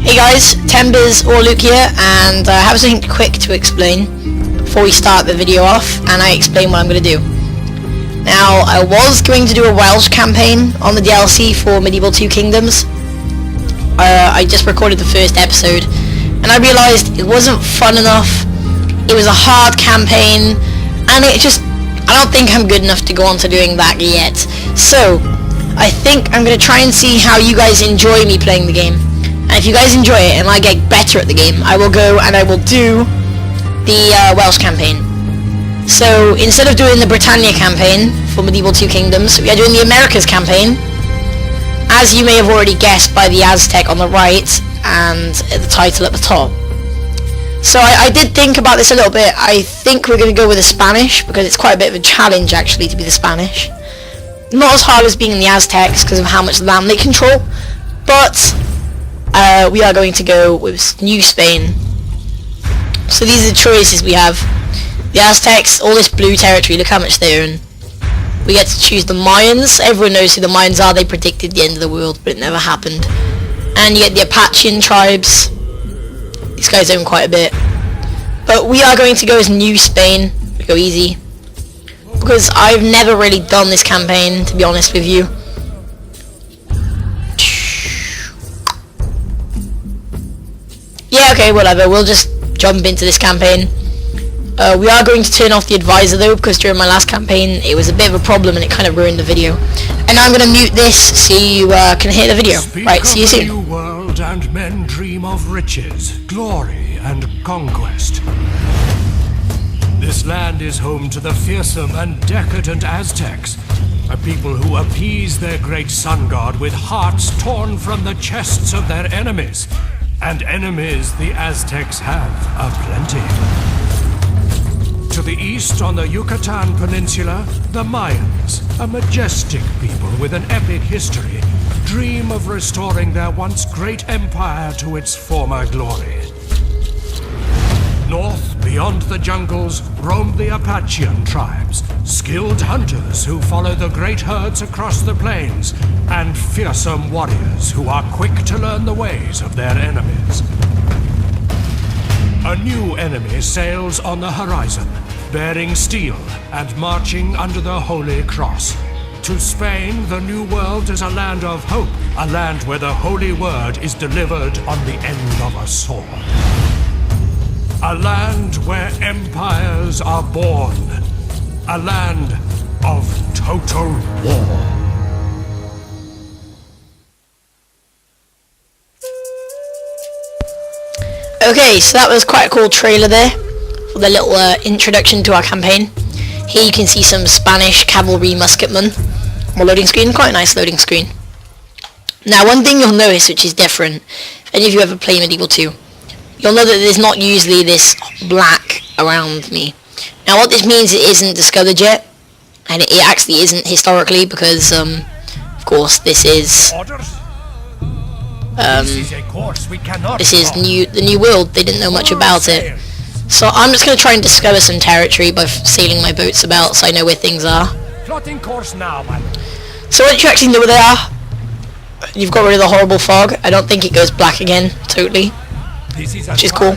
Hey guys, Timbers or Luke here, and I have something quick to explain before we start the video off, and I explain what I'm going to do. Now, I was going to do a Welsh campaign on the DLC for Medieval 2 Kingdoms. I just recorded the first episode, and I realised it wasn't fun enough. It was a hard campaign, and I don't think I'm good enough to go on to doing that yet. So, I think I'm going to try and see how you guys enjoy me playing the game. And if you guys enjoy it and I get better at the game, I will go and I will do the Welsh campaign. So instead of doing the Britannia campaign for Medieval 2 Kingdoms, we are doing the Americas campaign, as you may have already guessed by the Aztec on the right and the title at the top. So I did think about this a little bit. I think we're going to go with the Spanish, because it's quite a bit of a challenge actually to be the Spanish. Not as hard as being in the Aztecs because of how much land they control, but we are going to go with New Spain. So these are the choices we have. The Aztecs, all this blue territory, look how much they own. We get to choose the Mayans. Everyone knows who the Mayans are. They predicted the end of the world, but it never happened. And you get the Apachean tribes. These guys own quite a bit. But we are going to go as New Spain. We go easy, because I've never really done this campaign, to be honest with you. Yeah, okay, whatever, we'll just jump into this campaign. We are going to turn off the advisor though, because during my last campaign it was a bit of a problem and it kind of ruined the video. And now I'm going to mute this so you can hear the video. Right, see you soon. New world, and men dream of riches, glory and conquest. This land is home to the fearsome and decadent Aztecs, a people who appease their great sun god with hearts torn from the chests of their enemies. And enemies the Aztecs have aplenty. To the east on the Yucatan Peninsula, the Mayans, a majestic people with an epic history, dream of restoring their once great empire to its former glory. North, beyond the jungles, roam the Apachean tribes, skilled hunters who follow the great herds across the plains, and fearsome warriors who are quick to learn the ways of their enemies. A new enemy sails on the horizon, bearing steel and marching under the Holy Cross. To Spain, the new world is a land of hope, a land where the holy word is delivered on the end of a sword. A land where empires are born. A land of total war. Okay, so that was quite a cool trailer there for the little introduction to our campaign. Here you can see some Spanish cavalry musketmen. More loading screen, quite a nice loading screen. Now one thing you'll notice which is different, if any of you ever play Medieval 2, you'll know that there's not usually this black around me. Now what this means, it isn't discovered yet, and it actually isn't historically, because of course this is the new world. They didn't know much about it. So I'm just going to try and discover some territory by sailing my boats about, so I know where things are. So what you actually know where they are, you've got rid of the horrible fog. I don't think it goes black again, totally. Which is cool.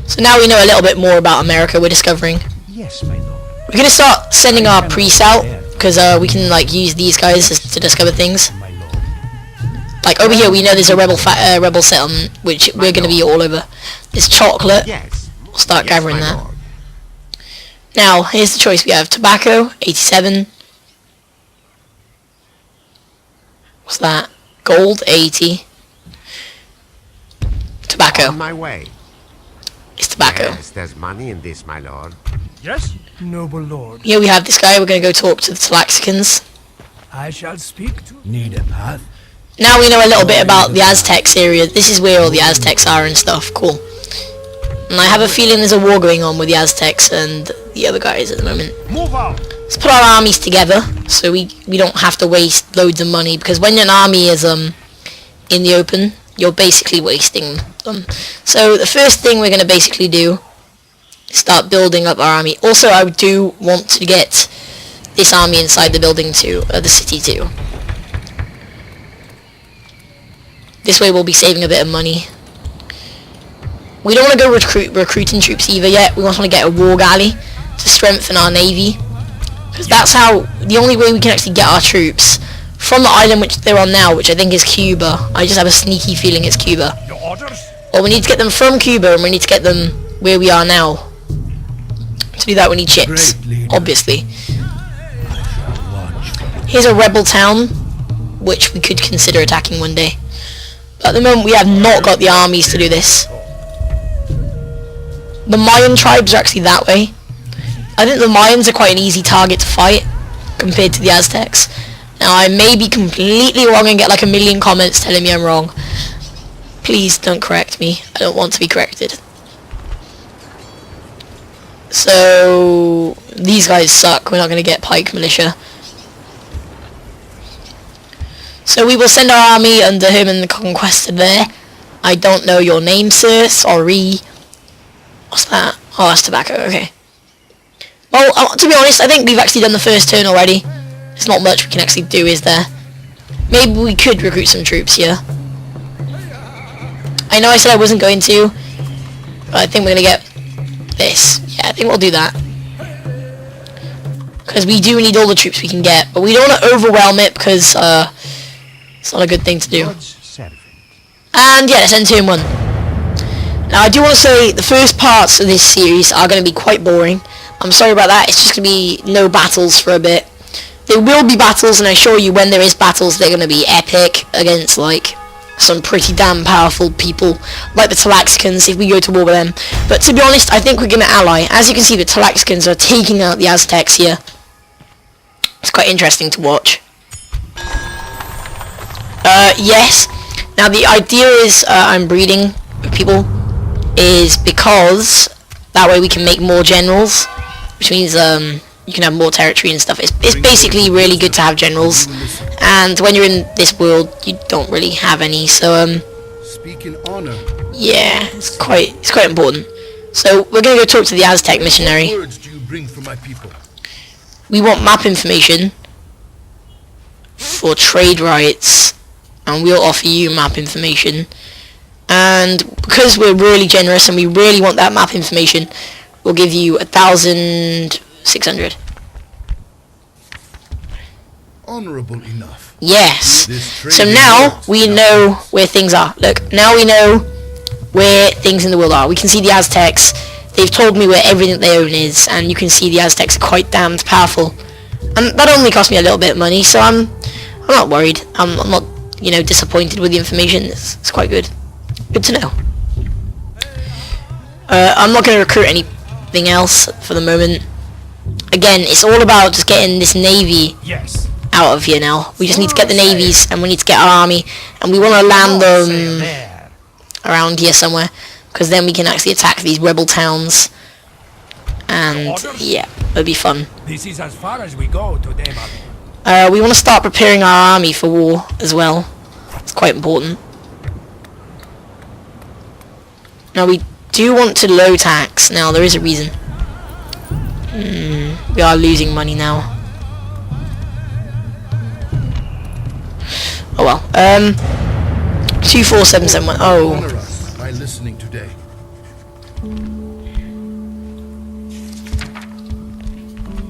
So now we know a little bit more about America. We're discovering. Yes, my lord. We're gonna start sending our priests out, because we can like use these guys to discover things. Like over here, we know there's a rebel settlement, which we're gonna be all over. There's chocolate. We'll start gathering that. Now here's the choice we have: tobacco, 87. What's that? Gold, 80. Tobacco. On my way. It's tobacco. Yes, there's money in this, my lord. Yes, noble lord. Here we have this guy. We're going to go talk to the Talaxicans. I shall speak to... Need a path? Now we know a little bit about the Aztecs area. This is where all the Aztecs are and stuff. Cool. And I have a feeling there's a war going on with the Aztecs and the other guys at the moment. Move out. Let's put our armies together so we don't have to waste loads of money, because when an army is in the open, you're basically wasting them. So the first thing we're going to basically do is start building up our army. Also, I do want to get this army inside the building too, the city too. This way we'll be saving a bit of money. We don't want to go recruiting troops either yet. We just want to get a war galley to strengthen our navy. Because that's how, the only way we can actually get our troops from the island which they're on now, which I think is Cuba. I just have a sneaky feeling it's Cuba. Your orders? Well, we need to get them from Cuba, and we need to get them where we are now. To do that we need ships, obviously. Here's a rebel town, which we could consider attacking one day. But at the moment we have not got the armies to do this. The Mayan tribes are actually that way. I think the Mayans are quite an easy target to fight compared to the Aztecs. Now I may be completely wrong and get like a million comments telling me I'm wrong. Please don't correct me. I don't want to be corrected. So these guys suck. We're not going to get pike militia. So we will send our army under Herman the Conquestor there. I don't know your name, sir. Sorry. What's that? Oh, that's tobacco. Okay. Well, to be honest, I think we've actually done the first turn already. There's not much we can actually do, is there? Maybe we could recruit some troops here. I know I said I wasn't going to, but I think we're going to get this. Yeah, I think we'll do that. Because we do need all the troops we can get, but we don't want to overwhelm it because it's not a good thing to do. And yeah, let's end turn 1. Now I do want to say the first parts of this series are going to be quite boring. I'm sorry about that. It's just going to be no battles for a bit. There will be battles, and I assure you when there is battles they're going to be epic against like some pretty damn powerful people like the Talaxicans if we go to war with them. But to be honest, I think we're going to ally. As you can see, the Talaxicans are taking out the Aztecs here. It's quite interesting to watch. Yes. Now the idea is I'm breeding with people is because that way we can make more generals, which means you can have more territory and stuff. It's basically really good to have generals, and when you're in this world you don't really have any, so speak in honor. Yeah, it's quite important. So we're gonna go talk to the Aztec missionary. What words do you bring for my people? We want map information for trade rights, and we'll offer you map information. And because we're really generous and we really want that map information, we'll give you 1,600. Honorable enough. Yes. So now we know where things are. Look, now we know where things in the world are. We can see the Aztecs. They've told me where everything they own is, and you can see the Aztecs are quite damned powerful. And that only cost me a little bit of money, so I'm not worried. I'm not, disappointed with the information. It's quite good. Good to know. I'm not going to recruit anything else for the moment. Again, it's all about just getting this navy out of here now. We just need to get the navies, and we need to get our army, and we want to land them around here somewhere, because then we can actually attack these rebel towns. And yeah, it'll be fun. This is as far as we go today, man. We want to start preparing our army for war as well. It's quite important. Now we do want to low tax. Now there is a reason. We are losing money now. Oh well. 24771. Oh. Honor us by listening today.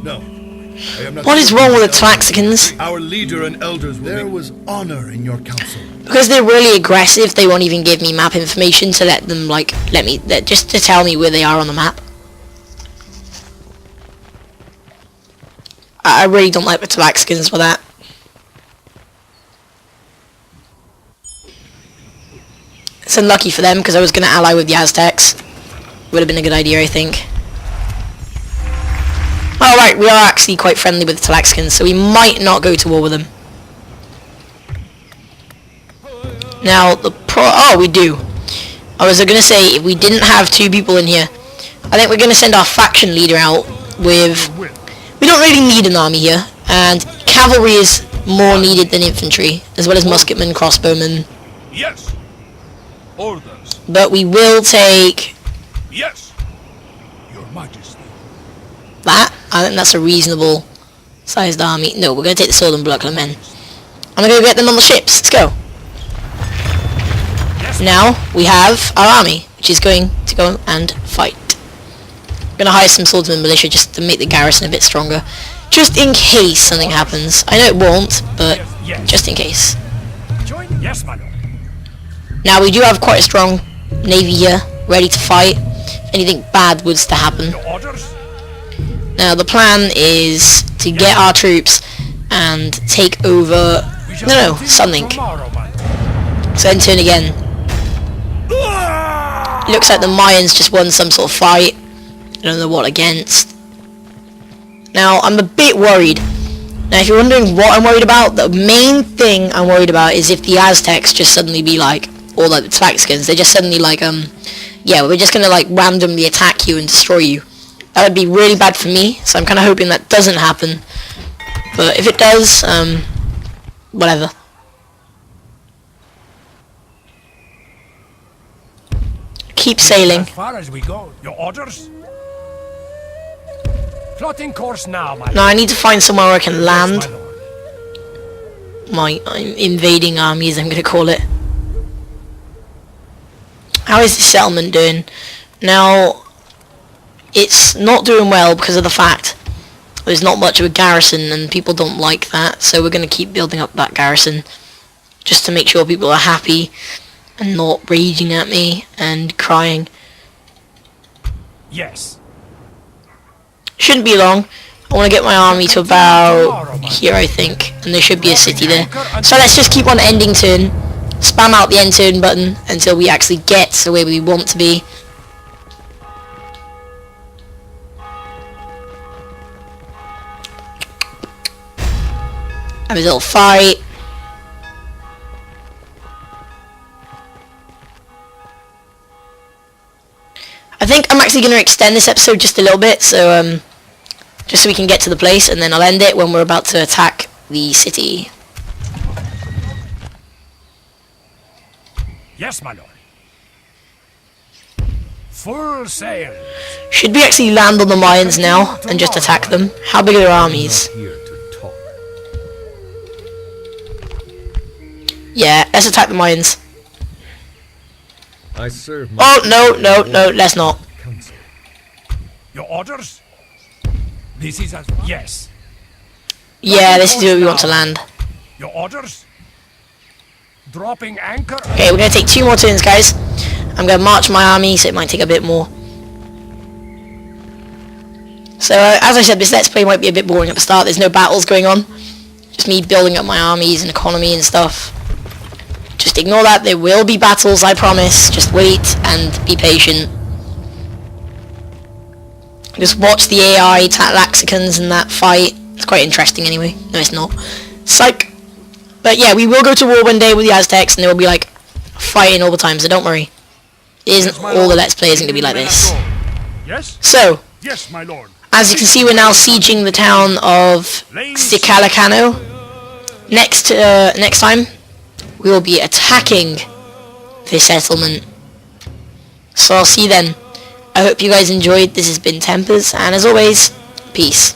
No. I am not. What is wrong with the Talaxicans? Our leader and elders. There was honor in your council. Because they're really aggressive, they won't even give me map information to let them, just to tell me where they are on the map. I really don't like the Talaxicans for that. It's unlucky for them, because I was going to ally with the Aztecs. Would have been a good idea, I think. Alright, we are actually quite friendly with the Talaxicans, so we might not go to war with them. Now, we do. I was going to say, if we didn't have 2 people in here, I think we're going to send our faction leader out with... We don't really need an army here, and cavalry is more needed than infantry, as well as musketmen, crossbowmen. Yes. Orders. But we will take... Yes. Your Majesty. That? I think that's a reasonable sized army. No, we're going to take the sword and buckler men. I'm going to go get them on the ships. Let's go. Now we have our army, which is going to go and fight. I'm going to hire some swordsman militia just to make the garrison a bit stronger. Just in case something happens. I know it won't, but just in case. Yes, my lord. Now we do have quite a strong navy here, ready to fight if anything bad was to happen. Your orders? Now the plan is to get our troops and take over... No, something. So then turn again. Looks like the Mayans just won some sort of fight. I don't know what against. Now I'm a bit worried. Now if you're wondering what I'm worried about, the main thing I'm worried about is if the Aztecs just suddenly be like, or like the Tlaxcalans, they just suddenly like, yeah, we're just gonna like randomly attack you and destroy you. That would be really bad for me, so I'm kind of hoping that doesn't happen. But if it does, whatever. Keep sailing. As far as we go, your orders? Plotting course now, my lord. Now I need to find somewhere where I can land. Yes, my lord. My invading armies, I'm gonna call it. How is the settlement doing? Now, it's not doing well because of the fact there's not much of a garrison and people don't like that, so we're going to keep building up that garrison just to make sure people are happy and not raging at me and crying. Yes. Shouldn't be long. I want to get my army to about here, I think, and there should be a city there. So let's just keep on ending turn, spam out the end turn button until we actually get to where we want to be. Have a little fight. I think I'm actually going to extend this episode just a little bit, so just so we can get to the place, and then I'll end it when we're about to attack the city. Yes, my lord. Full sail. Should we actually land on the Mayans now and just attack them? How big are their armies? Yeah, let's attack the Mayans. I serve Oh, no, let's not. Your orders? This is a... Yes. Yeah, this is where we want to land. Your orders? Dropping anchor. Okay, we're going to take 2 more turns, guys. I'm going to march my army, so it might take a bit more. So, as I said, this Let's Play might be a bit boring at the start. There's no battles going on. Just me building up my armies and economy and stuff. Just ignore that. There will be battles, I promise. Just wait and be patient. Just watch the AI Tlaxcalans and that fight. It's quite interesting anyway. No, it's not. Psych. But yeah, we will go to war one day with the Aztecs and there will be like fighting all the time, so don't worry. It isn't all the Let's Play isn't going to be like this. Yes? So, Yes, my lord. as you can see, we're now sieging the town of Sicalacano. Next time, we will be attacking this settlement. So I'll see you then. I hope you guys enjoyed. This has been Tempers, and as always, peace.